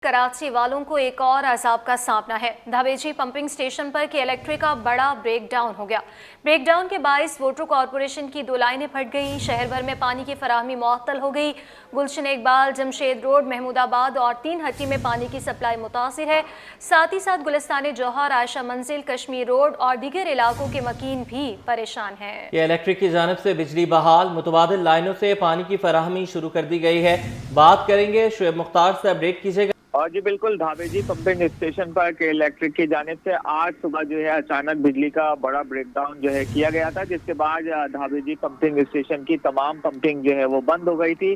कराची वालों को एक और अजाब का सामना है। धावेजी पंपिंग स्टेशन पर के इलेक्ट्रिक का बड़ा ब्रेक डाउन हो गया। ब्रेक डाउन के बायस वाटर कॉरपोरेशन की 2 लाइनें फट गई। शहर भर में पानी की फराहमी मुअत्तल हो गई। गुलशन इकबाल, जमशेद रोड, महमूदाबाद और 3 हट्टी में पानी की सप्लाई मुतासिर है। साथ ही साथ गुलिस्तान जौहर, आयशा मंजिल, कश्मीर रोड और दीगर इलाकों के मकीन भी परेशान हैं। ये इलेक्ट्रिक की जानिब से बिजली बहाल, मुतबादिल लाइनों से पानी की फराहमी शुरू कर दी गई है। बात करेंगे शुएब मुख्तार से, अपडेट कीजिएगा। और जी बिल्कुल, धावेजी पंपिंग स्टेशन पर के इलेक्ट्रिक की जानिब से आज सुबह जो है अचानक बिजली का बड़ा ब्रेकडाउन जो है किया गया था, जिसके बाद धावेजी पंपिंग स्टेशन की तमाम पंपिंग जो है वो बंद हो गई थी।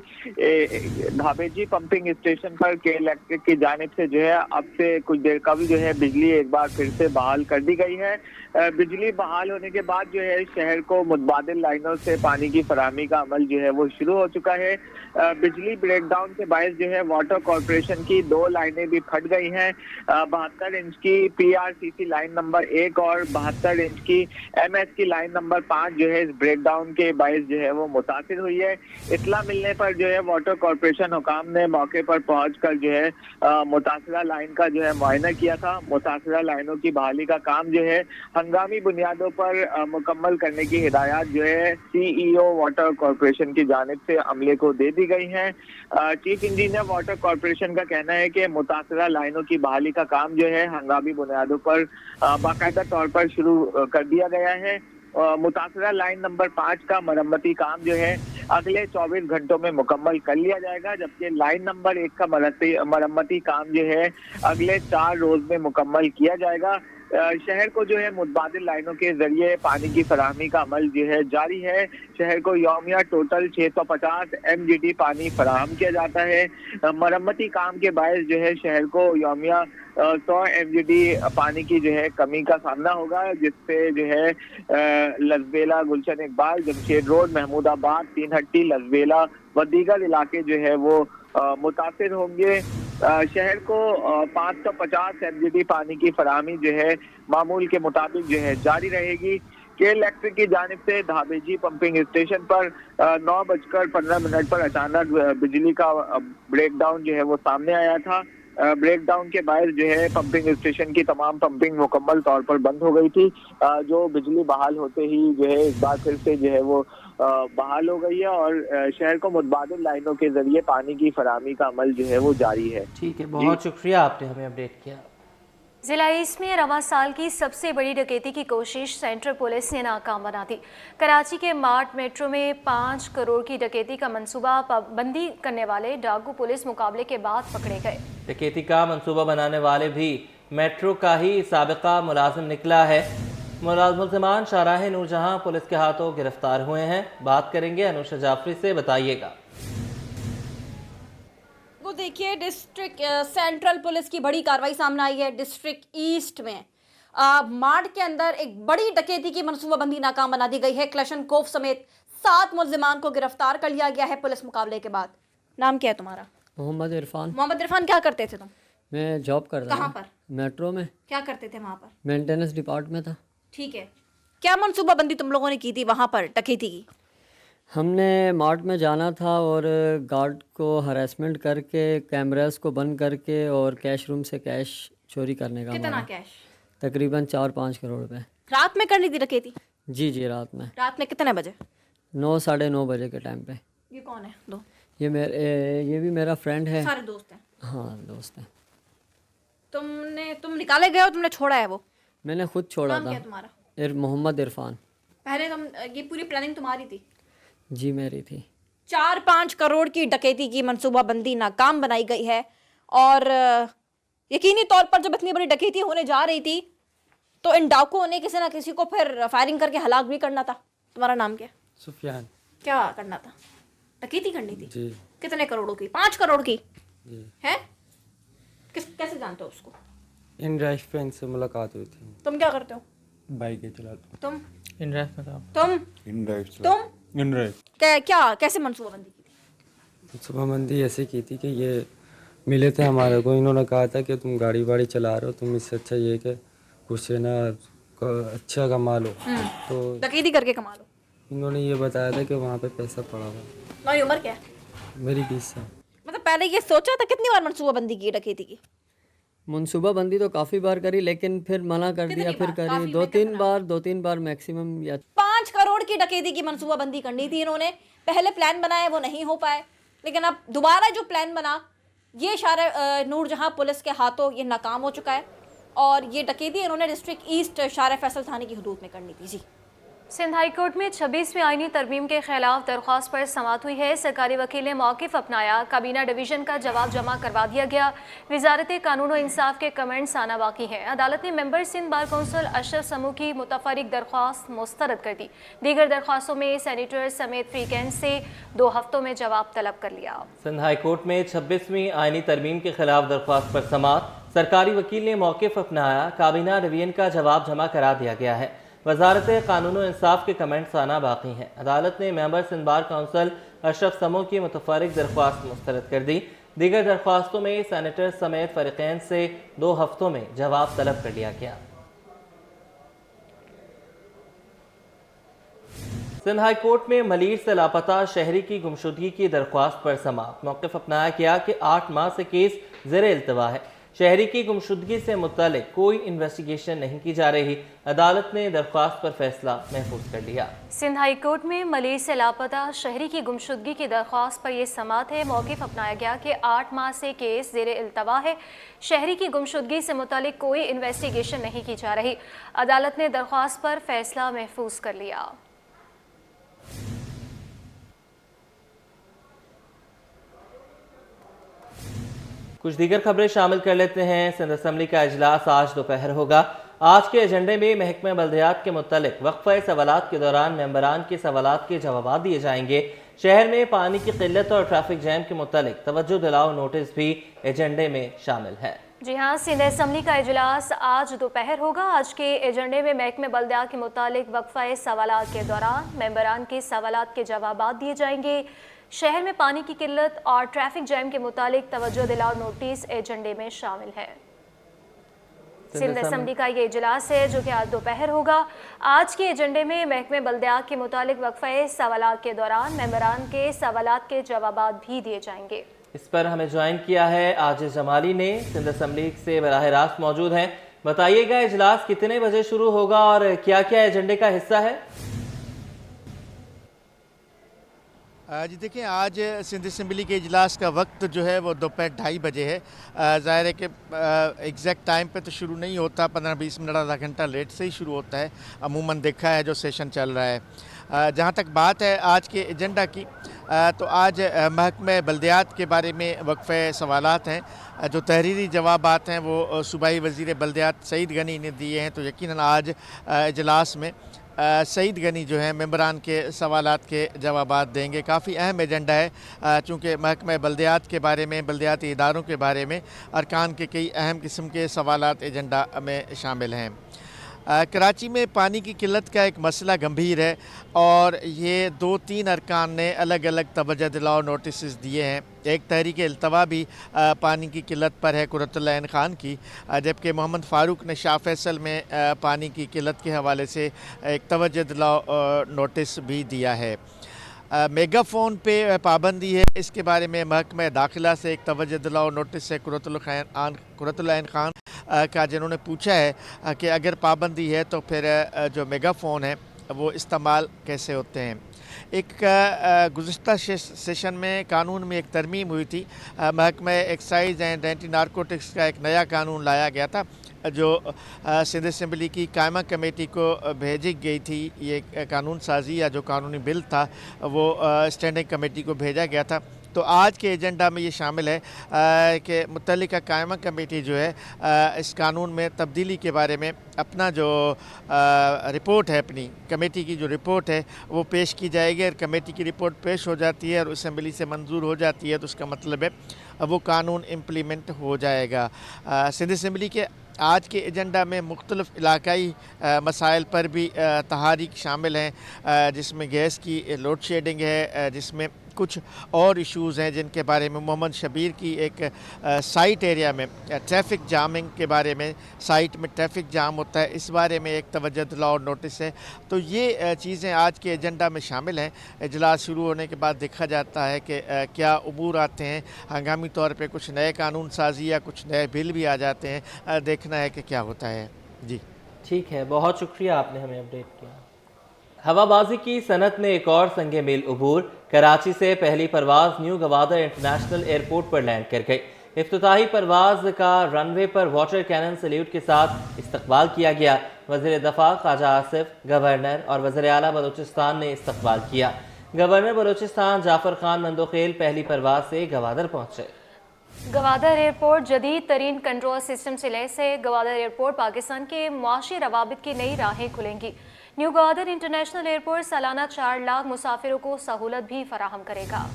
धावेजी पंपिंग स्टेशन पर के इलेक्ट्रिक की जानिब से जो है अब से कुछ देर कभी जो है बिजली एक बार फिर से बहाल कर दी गई है। बिजली बहाल होने के बाद जो है शहर को मुतबादिल लाइनों से पानी की फराहमी का अमल जो है वो शुरू हो चुका है। बिजली ब्रेकडाउन के बायस जो है वाटर कॉरपोरेशन की 2 लाइनें भी फट गई हैं। 72 इंच की PRCC लाइन नंबर 1 और 72 इंच की MS की लाइन नंबर 5 जो है इस ब्रेकडाउन के बायस जो है वो मुतासिर हुई है। इत्तला मिलने पर जो है वाटर कॉरपोरेशन हुकाम ने मौके पर पहुंचकर जो है मुतासिरा लाइन का जो है मुआयना किया था। मुतासिरा लाइनों की बहाली का काम जो है हंगामी बुनियादों पर मुकम्मल करने की हिदायत जो है CEO वाटर कॉरपोरेशन की जानिब से अमले को दे दी गई हैं। चीफ इंजीनियर वाटर कॉरपोरेशन का कहना है कि मुतासिरा लाइनों की बहाली का काम जो है हंगामी बुनियादों पर बाकायदा तौर पर शुरू कर दिया गया है। मुतासिरा लाइन नंबर 5 का मरम्मती काम जो है अगले 24 घंटों में मुकम्मल कर लिया जाएगा, जबकि लाइन नंबर 1 का मरम्मती काम जो है अगले 4 रोज में मुकम्मल किया जाएगा। शहर को जो है मुतबादिल लाइनों के जरिए पानी की फराहमी का अमल जो है जारी है। शहर को यौमिया टोटल 650 MGD पानी फराहम किया जाता है। मरम्मती काम के बायस जो है शहर को यौमिया 100 MGD पानी की जो है कमी का सामना होगा, जिससे जो है लजबेला, गुलशन इकबाल, जमशेद रोड, महमूदाबाद, 3 हट्टी, लजबेला व दीगर इलाके जो है वो मुतासिर होंगे। शहर को 550 MGD पानी की फराहमी जो है मामूल के मुताबिक जो है जारी रहेगी। के इलेक्ट्रिक की जानिब से धावेजी पंपिंग स्टेशन पर 9:15 पर अचानक बिजली का ब्रेकडाउन जो है वो सामने आया था। ब्रेकडाउन के बायस जो है पंपिंग स्टेशन की तमाम पंपिंग मुकम्मल तौर पर बंद हो गई थी, जो बिजली बहाल होते ही जो है एक बार फिर से जो है वो बहाल हो गई है और शहर को मुतबादिल लाइनों के जरिए पानी की फराहमी का अमल जो है वो जारी है। ठीक है, बहुत शुक्रिया, आपने हमें अपडेट किया। जिला ईस्ट में रवां साल की सबसे बड़ी डकैती की कोशिश सेंट्रल पुलिस ने नाकाम बना दी। कराची के मार्ट मेट्रो में 5 करोड़ की डकैती का मंसूबा बंदी करने वाले डाकू पुलिस मुकाबले के बाद पकड़े गए। डकैती का मंसूबा बनाने वाले भी मेट्रो का ही साबिका मुलाजिम निकला है। मुलज़िमान शाहराह नूरजहां पुलिस के हाथों गिरफ्तार हुए हैं। बात करेंगे अनुषा जाफरी से, बताइएगा। वो देखिए, डिस्ट्रिक्ट सेंट्रल पुलिस की बड़ी कार्रवाई सामने आई है। डिस्ट्रिक्ट ईस्ट में मार्ट के अंदर एक बड़ी डकैती की मनसूबाबंदी नाकाम बना दी गई है। क्लशन कोफ समेत 7 मुलजिमान को गिरफ्तार कर लिया गया है पुलिस मुकाबले के बाद। नाम क्या है तुम्हारा? मोहम्मद इरफान। मोहम्मद इरफान, क्या करते थे तुम? मैं जॉब करता हूँ। कहाँ पर? मेट्रो में। क्या करते थे वहाँ पर? मेंटेनेंस डिपार्टमेंट में था। ठीक है, क्या मनसूबाबंदी तुम लोगों ने की थी वहाँ पर डकैती की? हमने मार्ट में जाना था और गार्ड को हरासमेंट करके, कैमरास को बंद करके और कैश रूम से कैश चोरी करने का। कितना कैश? तकरीबन 4-5 करोड़ रुपए। रात में कर ली थी डकैती? जी, रात में। रात में कितने बजे? 9-9:30 बजे के टाइम पे। ये कौन है? दो ये भी मेरा फ्रेंड है। सारे दोस्त हैं? हाँ, दोस्त हैं। तुम निकाले गए हो, तुमने छोड़ा है वो? मैंने खुद छोड़ा नाम था। क्या है तुम्हारा? मोहम्मद इरफान। पहले ये पूरी प्लानिंग तुम्हारी थी? जी, मेरी थी। 4-5 करोड़ की डकैती की मनसूबाबंदी नाकाम बनाई गई है और यकीनी तौर पर जब इतनी बड़ी डकैती होने जा रही थी तो इन डाकुओं ने किसी ना किसी को फिर फायरिंग करके हलाक भी करना था। तुम्हारा नाम क्या? सुफियान। क्या करना था? डकैती करनी थी? जी। कितने करोड़ों की? 5 करोड़ की? जी। है? कैसे जानते हो उसको? इन ड्राइव फ्रेंड से मुलाकात हुई थी। तुम क्या करते हो? बाइक चलाता हूँ। तुम? इन ड्राइव में था। तुम? इन ड्राइव तुम? In drive. क्या कैसे मनसूबाबंदी की थी? मनसूबाबंदी ऐसे की थी कि ये मिले थे हमारे को, इन्होंने कहा था कि तुम गाड़ी वाड़ी चला रहे हो, तुम इससे अच्छा ये कि कुछ ना अच्छा कमा लो। तो डकैती करके कमा लो। इन्होंने ये बताया था कि वहाँ पे पैसा पड़ा हुआ। तुम्हारी उम्र क्या है? मेरी 20 साल। मतलब पहले ये सोचा था, कितनी बार मनसूबाबंदी की डकैती की? मनसूबाबंदी तो काफ़ी बार करी, लेकिन फिर मना कर दिया, फिर बार? करी काफ़ी दो में तीन बार मैक्सिमम। या 5 करोड़ की डकैती की मनसूबाबंदी करनी थी इन्होंने। पहले प्लान बनाया, वो नहीं हो पाए, लेकिन अब दोबारा जो प्लान बना, ये नूरजहां पुलिस के हाथों ये नाकाम हो चुका है। और ये डकैती इन्होंने डिस्ट्रिक्ट ईस्ट शारा फैसल थाने की हदूद में करनी थी। जी, सिंध हाई कोर्ट में 26वीं आईनी तरमीम के खिलाफ दरख्वास्त पर समाअत हुई है। सरकारी वकील ने मौक़िफ़ अपनाया, काबीना डिवीज़न का जवाब जमा करवा दिया गया। वजारत कानून और इंसाफ के कमेंट्स आना बाकी हैं। अदालत ने member Sindh bar council Ashraf Samoo की मुतफरिक दरख्वास्त मुस्तरद कर दी। दीगर दरख्वास्तों में सेनेटर समेत फ्रीकेंट से 2 हफ्तों में जवाब तलब कर लिया। सिंध हाई कोर्ट में 26वीं आईनी तरमीम के खिलाफ दरख्वास्त पर समाअत। सरकारी वकील ने मौक़िफ़ अपनाया, काबीना डिवीज़न का जवाब जमा करा दिया गया है। वजारत कानून और इंसाफ के कमेंट्स आना बाकी हैं। अदालत ने member Sindh bar council Ashraf Samoo की मुतफरिक दरख्वास्त मुस्तरद कर दी। दीगर दरख्वास्तों में सेनेटर समेत फरीक़ैन से 2 हफ्तों में जवाब तलब कर लिया गया। सिंध हाई कोर्ट में मलीर से लापता शहरी की गुमशुदगी की दरख्वास्त पर समाअत। मौक़िफ़ अपनाया गया कि 8 माह से केस ज़ेर इल्तवा है। शहरी की गुमशुदगी से मुतल्लिक़ कोई इन्वेस्टिगेशन नहीं की जा रही। अदालत ने दरख्वास्त पर फैसला महफूज कर लिया। सिंध हाई कोर्ट में मलीर से लापता शहरी की गुमशुदगी की दरख्वास्त पर यह समाअत है। मौक़िफ़ अपनाया गया कि 8 माह से केस ज़ेर इल्तवा है। शहरी की गुमशुदगी से मुतल्लिक़ कोई इन्वेस्टिगेशन नहीं की जा रही। अदालत ने दरख्वास्त पर फैसला महफूज कर लिया। कुछ दीगर खबरें शामिल कर लेते हैं। सिंध असम्बली का इजलास आज दोपहर होगा। आज के एजेंडे में महकमे बल्दियात के मुतल्लिक वक्फे सवालात के दौरान मेंबरान के सवालात के जवाब दिए जाएंगे। शहर में पानी की किल्लत और ट्रैफिक जैम के मुतल्लिक तवज्जो दिलाओ नोटिस भी एजेंडे में शामिल है। जी हाँ, सिंध असम्बली का इजलास आज दोपहर होगा। आज के एजेंडे में महकमे बल्दियात के मुतालिक वक्फे सवालात के दौरान मेंबरान के सवालात के जवाब दिए जाएंगे। शहर में पानी की किल्लत और ट्रैफिक जैम के मुतालिक तवज्जो दिलाओ नोटिस एजेंडे में शामिल है। सिंध असम्बली का ये इजलास है जो कि आज दोपहर होगा। आज के एजेंडे में महकमे बल्दियात के मुतालिक वक्फे सवालात के दौरान मेंबरान के सवालात के जवाब भी दिए जाएंगे। इस पर हमें ज्वाइन किया है आजिज जमाली ने, सिंध असम्बली से बराह रास्त मौजूद हैं। बताइएगा इजलास कितने बजे शुरू होगा और क्या क्या एजेंडे का हिस्सा है? जी देखिए, आज सिंध असम्बली के इजलास का वक्त जो है वो दोपहर 2:30 बजे है। ज़ाहिर है कि एग्जैक्ट टाइम पे तो शुरू नहीं होता, 15-20 मिनट आधा घंटा लेट से ही शुरू होता है। अमूमन देखा है जो सेशन चल रहा है। जहाँ तक बात है आज के एजेंडा की, तो आज महकमे बल्दियात के बारे में वक्फे सवालात हैं। जो तहरीरी जवाबात हैं वो सूबाई वज़ीर बल्दियात सईद गनी ने दिए हैं। तो यकीनन आज इजलास में सईद गनी जो है मेंबरान के सवालात के जवाबात देंगे। काफ़ी अहम एजेंडा है चूँकि महकमे बल्दियात के बारे में, बल्दियाती इदारों के बारे में अरकान के कई अहम किस्म के सवालात एजेंडा में शामिल हैं। कराची में पानी की किल्लत का एक मसला गंभीर है और ये 2-3 अरकान ने अलग अलग तवज्जो दिलाओ नोटिस दिए हैं। एक तहरीक इल्तवा भी पानी की किल्लत पर है कुर्रतुल ऐन खान की, जबकि मोहम्मद फ़ारूक ने शाह फैसल में पानी की किल्लत के हवाले से एक तवज्जो दिलाओ नोटिस भी दिया है। मेगाफ़ोन पे पाबंदी है, इसके बारे में महकमे दाखिला से एक तवज्जो दिलाओ नोटिस है कुर्रतुल ऐन खान का, जिन्होंने पूछा है कि अगर पाबंदी है तो फिर जो मेगाफ़ोन है वो इस्तेमाल कैसे होते हैं। एक गुज़िश्ता सेशन में कानून में एक तरमीम हुई थी। महकमे एक्साइज़ एंड एंटी नारकोटिक्स का एक नया कानून लाया गया था जो सिंध असम्बली की कायमा कमेटी को भेजी गई थी। ये कानून साजी या जो कानूनी बिल था वो स्टैंडिंग कमेटी को भेजा गया था। तो आज के एजेंडा में ये शामिल है कि मुतल्लिका कायमा कमेटी जो है इस कानून में तब्दीली के बारे में अपना जो रिपोर्ट है, अपनी कमेटी की जो रिपोर्ट है वो पेश की जाएगी। और कमेटी की रिपोर्ट पेश हो जाती है और असम्बली से मंजूर हो जाती है तो उसका मतलब है वो कानून इम्प्लीमेंट हो जाएगा। सिंध असम्बली के आज के एजेंडा में मुख्तलिफ़ इलाकाई मसाइल पर भी तहारीक शामिल हैं, जिसमें गैस की लोड शेडिंग है, जिसमें कुछ और इश्यूज़ हैं जिनके बारे में मोहम्मद शबीर की एक साइट एरिया में ट्रैफिक जामिंग के बारे में, साइट में ट्रैफिक जाम होता है, इस बारे में एक तवज्जो दिलाओ और नोटिस है। तो ये चीज़ें आज के एजेंडा में शामिल हैं। इजलास शुरू होने के बाद देखा जाता है कि क्या उमूर आते हैं। हंगामी तौर पे कुछ नए कानून साजी या कुछ नए बिल भी आ जाते हैं, देखना है कि क्या होता है। जी ठीक है, बहुत शुक्रिया, आपने हमें अपडेट किया। हवाबाजी की सनत में एक और संगे मील उबूर। कराची से पहली परवाज न्यू गवादर इंटरनेशनल एयरपोर्ट पर लैंड कर गई। इफ्तिताही परवाज का रनवे पर वाटर कैनन सल्यूट के साथ इस्तकबाल किया गया। वज़ीर दफ़ा ख्वाजा आसिफ, गवर्नर और वज़ीर आला बलूचिस्तान ने इस्तकबाल किया। गवर्नर बलूचिस्तान जाफर खान मंदोखेल पहली परवाज से गवादर पहुंचे। गवादर एयरपोर्ट जदीद तरीन कंट्रोल सिस्टम से लैस है। गवादर एयरपोर्ट पाकिस्तान के मुआशी रवाबित की नई राहें खुलेंगी। न्यू गवादर इंटरनेशनल एयरपोर्ट सालाना 4 लाख मुसाफिरों को सहूलत भी फराहम करेगा।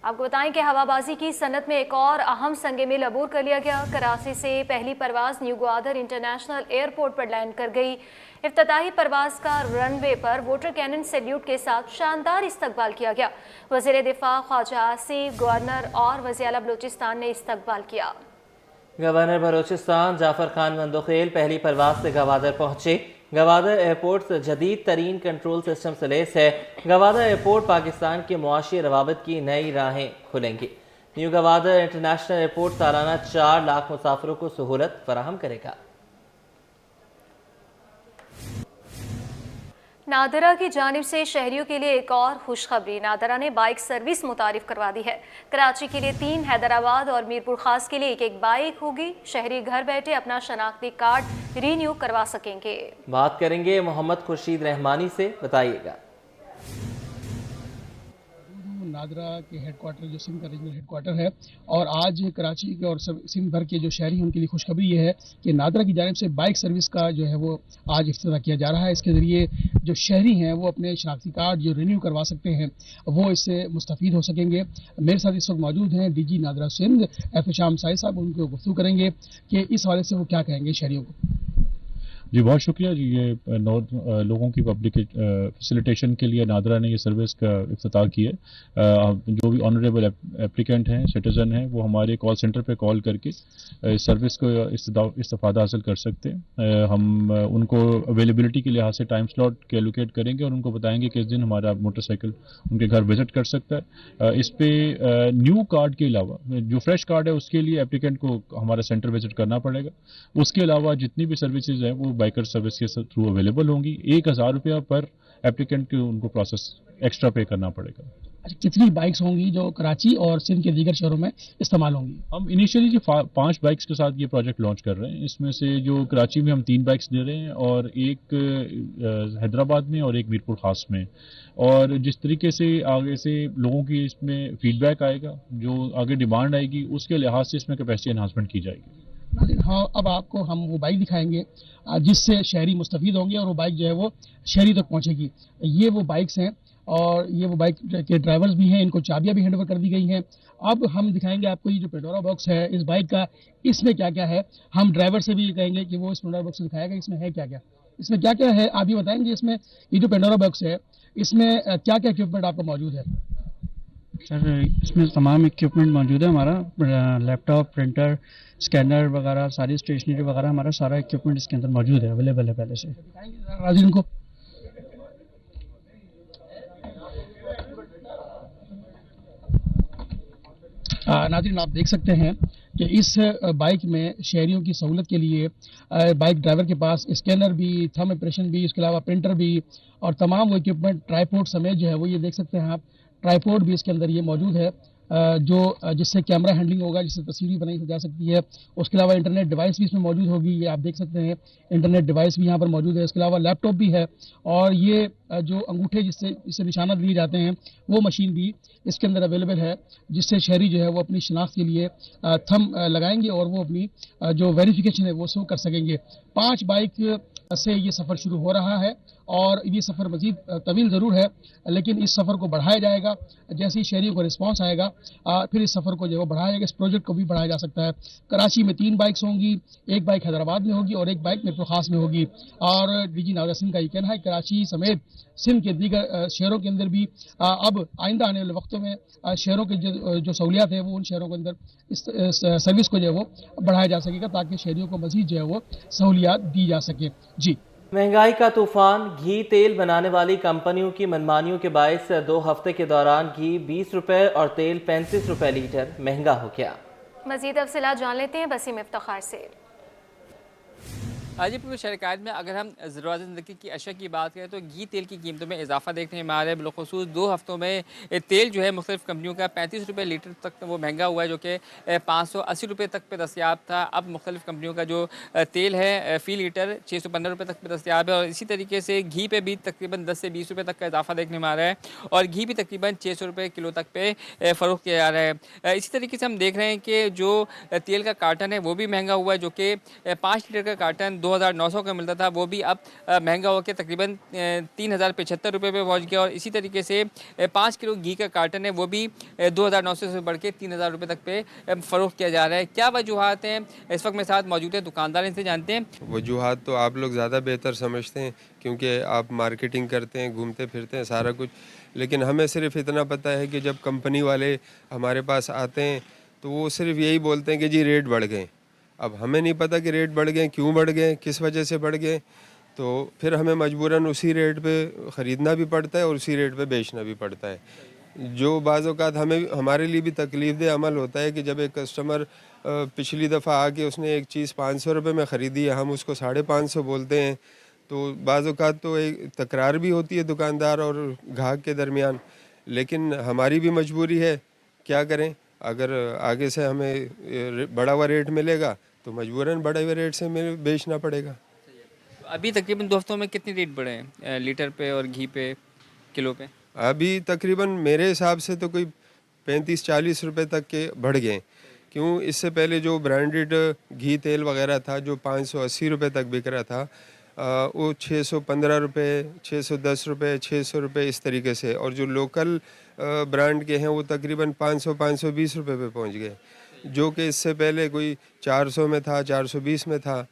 आपको बताएं कि हवाबाजी की सनत में एक और अहम संगे मील अबूर कर लिया गया। कराची से पहली परवाज न्यू गवादर इंटरनेशनल एयरपोर्ट पर लैंड कर गई। इफ्तिताही परवाज का रनवे पर वाटर कैनन सैल्यूट के साथ शानदार इस्तकबाल किया गया। वज़ीर दिफा ख्वाजा आसिफ, गवर्नर और वज़ीर आला बलूचिस्तान ने इस्तकबाल किया। गवर्नर बलूचिस्तान जाफर खान मंदोखेल पहली परवाज से गवादर पहुंचे। गवादर एयरपोर्ट जदीद तरीन कंट्रोल सिस्टम से लैस है। गवादर एयरपोर्ट पाकिस्तान के मुआशी रवाबित की नई राहें खुलेंगी। न्यू गवादर इंटरनेशनल एयरपोर्ट सालाना 4 लाख मुसाफिरों को सहूलत फराहम करेगा। नादरा की जानिब से शहरियों के लिए एक और खुशखबरी। नादरा ने बाइक सर्विस मुतारिफ करवा दी है। कराची के लिए 3, हैदराबाद और मीरपुर खास के लिए एक बाइक होगी। शहरी घर बैठे अपना शनाख्ती कार्ड रीन्यू करवा सकेंगे। बात करेंगे मोहम्मद खुर्शीद रहमानी से, बताइएगा। नादरा के हेडक्वार्टर जो सिंध का रीजनल हेडक्वार्टर है, और आज कराची के और सब सिंध भर के जो शहरी हैं उनके लिए खुशखबरी ये है कि नादरा की जानिब से बाइक सर्विस का जो है वो आज इफ्तिताह किया जा रहा है। इसके ज़रिए जो शहरी हैं वो अपने शनाख्ती कार्ड जो रिन्यू करवा सकते हैं वो इससे मुस्तफ़ीद हो सकेंगे। मेरे साथ इस वक्त मौजूद हैं डीजी नादरा सिंध एहतशाम साहिब साहब। उनको गुफ्तगू करेंगे कि इस हवाले से वो क्या कहेंगे शहरियों को। जी बहुत शुक्रिया जी। ये लोगों की पब्लिक फैसिलिटेशन के लिए नादरा ने ये सर्विस का इफ्तिताह किया। जो भी ऑनरेबल एप्लीकेंट हैं, सिटीज़न हैं, वो हमारे कॉल सेंटर पे कॉल करके इस सर्विस को इस्तेफादा हासिल कर सकते हैं। हम उनको अवेलेबिलिटी के लिहाज से टाइम स्लॉट के एलोकेट करेंगे और उनको बताएंगे किस दिन हमारा मोटरसाइकिल उनके घर विजिट कर सकता है। इस पे न्यू कार्ड के अलावा जो फ्रेश कार्ड है उसके लिए एप्लीकेंट को हमारा सेंटर विजिट करना पड़ेगा। उसके अलावा जितनी भी सर्विसेज हैं वो बाइकर सर्विस के थ्रू अवेलेबल होंगी। 1000 रुपया पर एप्लीकेंट को उनको प्रोसेस एक्स्ट्रा पे करना पड़ेगा। अच्छा, कितनी बाइक्स होंगी जो कराची और सिंध के दीगर शहरों में इस्तेमाल होंगी? हम इनिशियली जो 5 बाइक्स के साथ ये प्रोजेक्ट लॉन्च कर रहे हैं। इसमें से जो कराची में हम 3 बाइक्स दे रहे हैं और एक हैदराबाद में और एक मीरपुर खास में। और जिस तरीके से आगे से लोगों की इसमें फीडबैक आएगा, जो आगे डिमांड आएगी, उसके लिहाज से इसमें कैपेसिटी एनहांसमेंट की जाएगी। हाँ, अब आपको हम वो बाइक दिखाएंगे जिससे शहरी मुस्तफ़ीद होंगे और वो बाइक जो है वो शहरी तक पहुंचेगी। ये वो बाइक्स हैं और ये वो बाइक के ड्राइवर्स भी हैं, इनको चाबियां भी हैंड ओवर कर दी गई हैं। अब हम दिखाएंगे आपको ये जो पेंडोरा बॉक्स है इस बाइक का, इसमें क्या क्या है। हम ड्राइवर से भी कहेंगे कि वो इस पेंडोरा बॉक्स दिखाएगा इसमें है क्या क्या, इसमें क्या क्या है आप ही बताएंगे। इसमें ये जो पेंडोरा बॉक्स है इसमें क्या क्या इक्विपमेंट आपका मौजूद है? सर इसमें तमाम इक्विपमेंट मौजूद है। हमारा लैपटॉप, प्रिंटर, स्कैनर वगैरह, सारी स्टेशनरी वगैरह, हमारा सारा इक्विपमेंट इसके अंदर मौजूद है, अवेलेबल है पहले से। राजीव को नाज़रीन आप देख सकते हैं कि इस बाइक में शहरियों की सहूलत के लिए बाइक ड्राइवर के पास स्कैनर भी, थंब इंप्रेशन भी, इसके अलावा प्रिंटर भी और तमाम वो इक्विपमेंट ट्राईपोड समेत जो है वो ये देख सकते हैं आप। ट्राईपोड भी इसके अंदर ये मौजूद है जो जिससे कैमरा हैंडलिंग होगा, जिससे तस्वीर भी बनाई जा सकती है। उसके अलावा इंटरनेट डिवाइस भी इसमें मौजूद होगी, ये आप देख सकते हैं इंटरनेट डिवाइस भी यहाँ पर मौजूद है। इसके अलावा लैपटॉप भी है और ये जो अंगूठे जिससे निशाना दिए जाते हैं वो मशीन भी इसके अंदर अवेलेबल है, जिससे शहरी जो है वो अपनी शनाख्त के लिए थंब लगाएंगे और वो अपनी जो वेरिफिकेशन है वो कर सकेंगे। 5 बाइक से ये सफ़र शुरू हो रहा है اور یہ سفر مزید طویل ضرور ہے لیکن اس سفر کو بڑھایا جائے گا. جیسے ہی شہریوں کو رسپانس آئے گا پھر اس سفر کو جو ہے وہ بڑھایا جائے گا. اس پروجیکٹ کو بھی بڑھایا جا سکتا ہے. کراچی میں 3 بائکس ہوں گی, ایک بائک حیدرآباد میں ہوگی اور ایک بائک میٹرو خاص میں ہوگی. اور ڈی جی ناوڈا سندھ کا یہ کہنا ہے کراچی سمیت سندھ کے دیگر شہروں کے اندر بھی اب آئندہ آنے والے وقتوں میں شہروں کے جو سہولیات ہیں وہ ان شہروں کے اندر اس سروس کو جو ہے وہ بڑھایا جا سکے گا تاکہ شہریوں کو مزید جو ہے وہ سہولیات دی جا سکے. جی. مہنگائی کا طوفان. گھی تیل بنانے والی کمپنیوں کی منمانیوں کے باعث 2 ہفتے کے دوران گھی 20 روپے اور تیل 35 روپے لیٹر مہنگا ہو گیا. مزید تفصیلات جان لیتے ہیں وسیم افتخار سے. حاجی پور شہرکات میں اگر ہم ضرورت زندگی کی اشیاء کی بات کریں تو گھی تیل کی قیمتوں میں اضافہ دیکھنے میں آ رہا ہے. بالخصوص 2 ہفتوں میں تیل جو ہے مختلف کمپنیوں کا 35 روپے لیٹر تک وہ مہنگا ہوا ہے جو کہ 580 روپے تک پہ دستیاب تھا. اب مختلف کمپنیوں کا جو تیل ہے فی لیٹر 615 روپے تک پہ دستیاب ہے. اور اسی طریقے سے گھی پہ بھی تقریباً 10 سے 20 روپے تک کا اضافہ دیکھنے میں آ رہا ہے اور گھی بھی تقریباً 600 روپے کلو تک پہ فروخت کیا جا رہا ہے. اسی طریقے سے ہم دیکھ رہے ہیں کہ جو تیل کا کارٹن ہے وہ بھی مہنگا ہوا ہے جو کہ 5 لیٹر کا کارٹن 2900 کا ملتا تھا وہ بھی اب مہنگا ہو کے تقریباً 3075 روپے پہ پہنچ گیا. اور اسی طریقے سے 5 کلو گھی کا کارٹن ہے وہ بھی 2900 سے بڑھ کے 3000 روپے تک پہ فروخت کیا جا رہا ہے. کیا وجوہات ہیں اس وقت میرے ساتھ موجود ہیں دکاندار, ان سے جانتے ہیں. وجوہات تو آپ لوگ زیادہ بہتر سمجھتے ہیں کیونکہ آپ مارکیٹنگ کرتے ہیں, گھومتے پھرتے ہیں سارا کچھ, لیکن ہمیں صرف اتنا پتہ ہے کہ جب کمپنی والے ہمارے پاس آتے ہیں تو وہ صرف یہی بولتے ہیں کہ جی ریٹ بڑھ گئے. اب ہمیں نہیں پتہ کہ ریٹ بڑھ گئے, کیوں بڑھ گئے, کس وجہ سے بڑھ گئے, تو پھر ہمیں مجبوراً اسی ریٹ پہ خریدنا بھی پڑتا ہے اور اسی ریٹ پہ بیچنا بھی پڑتا ہے. جو بعض اوقات ہمارے لیے بھی تکلیف دہ عمل ہوتا ہے کہ جب ایک کسٹمر پچھلی دفعہ آ کے اس نے ایک چیز 500 روپے میں خریدی ہے, ہم اس کو 550 بولتے ہیں, تو بعض اوقات تو ایک تکرار بھی ہوتی ہے دکاندار اور گاہک کے درمیان. لیکن ہماری بھی مجبوری ہے, کیا کریں, اگر آگے سے ہمیں بڑا ہوا ریٹ ملے گا تو مجبوراً بڑے ہوئے ریٹ سے بیچنا پڑے گا. ابھی تقریباً 2 ہفتوں میں کتنے ریٹ بڑھے ہیں لیٹر پہ اور گھی پہ, کلو پہ؟ ابھی تقریباً میرے حساب سے تو کوئی 35-40 روپے تک کے بڑھ گئے. کیوں, اس سے پہلے جو برانڈڈ گھی تیل وغیرہ تھا جو 580 روپے تک بک رہا تھا وہ 615 روپے, 610 روپے, 600 روپے اس طریقے سے, اور جو لوکل برانڈ کے ہیں وہ تقریباً 500-520 روپے پہ پہنچ گئے, جو کہ اس سے پہلے کوئی 400 میں تھا, 420 میں تھا.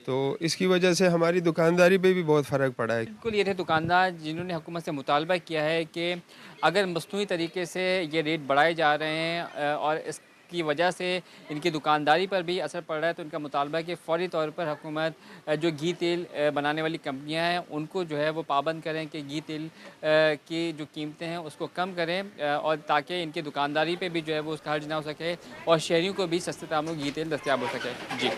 تو اس کی وجہ سے ہماری دکانداری پہ بھی بہت فرق پڑا ہے. بالکل یہ تھے دکاندار جنہوں نے حکومت سے مطالبہ کیا ہے کہ اگر مصنوعی طریقے سے یہ ریٹ بڑھائے جا رہے ہیں اور اس کی وجہ سے ان کی دکانداری پر بھی اثر پڑ رہا ہے تو ان کا مطالبہ ہے کہ فوری طور پر حکومت جو گھی تیل بنانے والی کمپنیاں ہیں ان کو جو ہے وہ پابند کریں کہ گھی تیل کی جو قیمتیں ہیں اس کو کم کریں اور تاکہ ان کی دکانداری پہ بھی جو ہے وہ اس کا حرج نہ ہو سکے اور شہریوں کو بھی سستے داموں گھی تیل دستیاب ہو سکے. جی.